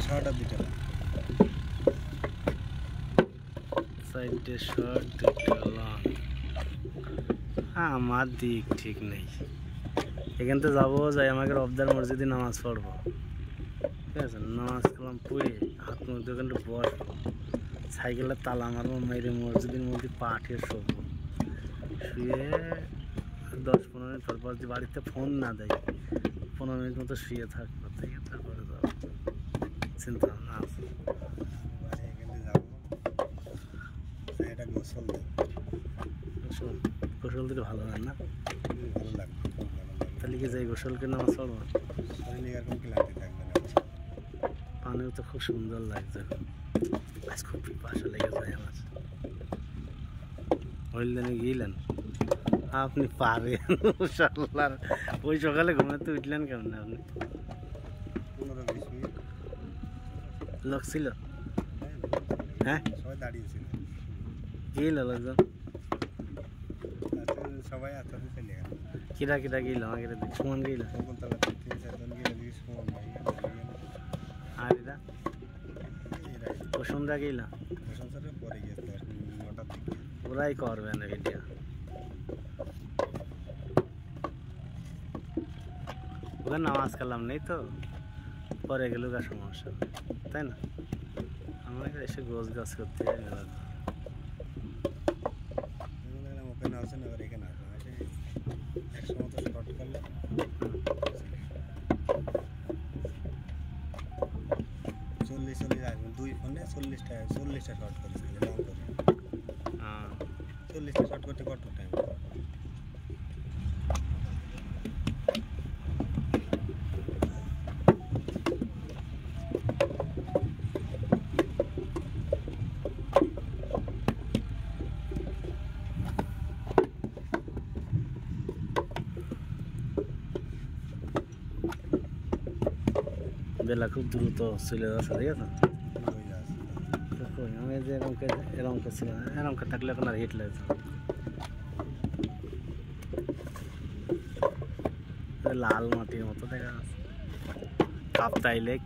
Short আর দুটো সাইডে short দুটো লং। আমার দিক ঠিক নেই। এখান থেকে যাবো, যাই আমাকে রফদার মসজিদে নামাজ পড়বো, ঠিক আছে? নামাজ কালাম পড়ে হাত মুখ দিয়ে ওখানটা বসবো, সাইকেলের তালা মারবো, মেরে মসজিদের মধ্যে পাঠিয়ে শোবো, শুয়ে 10-15 মিনিট পর যে বাড়িতে ফোন না দেয় 15 মিনিট মতো শুয়ে থাকবো, থেকে তারপরে যাবো। চিন্তা ভাবনা আছে। এটা গোসল গোসল দিলে ভালো হয় না? ভালো লাগবে, তাহলে কি যাই গোসলকে নামাজ পড়বো? শরীরে এরকম ক্লান্তি থাকবে না। পানিও তো খুব সুন্দর লাগছে, আজ খুব পিপাসা লেগে যায় আমার। ওইদিনে গিয়েলেন আপনি পারেন সাল্লার, ওই সকালে ঘুমাতে উঠলেন কেমন আপনি? 15-20 মিনিট লোক ছিল? হ্যাঁ, সবাই দাঁড়িয়েছিল, গিয়েল লোকজন, সবাই আস্তে আস্তে চলে গেল। কিরা কিরা গিয়েল? আমাকে সুমন গিয়েল, বকুলতলা 3-4 জন গেলে দিকে সুমন ভাই আর এরা বসুন্ধরা গিয়েল, বসন্তের পরে গেছে 9টার দিকে। ওরাই করবে না ভিডিও, ওখানে নামাজ কালাম নেই তো, পরে গেল গা সমস্যা, তাই না? আমাকে এসে গোছ গাছ করতে ওখানে আসেন, এবার এখানে আসবেন, এসে 100 মতো শর্ট করলে 40 আসবেন, 2 ফোনে 40টা শর্ট করেছিল লং করে। 40টা শর্ট করতে কত টাইম? বেলা খুব দ্রুত চলে যাচ্ছে, ঠিক আছে? আমি যে এরমকে ছিল, এরমকে থাকলে এখন আর হিট লাগছে। লাল মাটির মতো দেখা যাচ্ছে, কাপ্তাই লেক।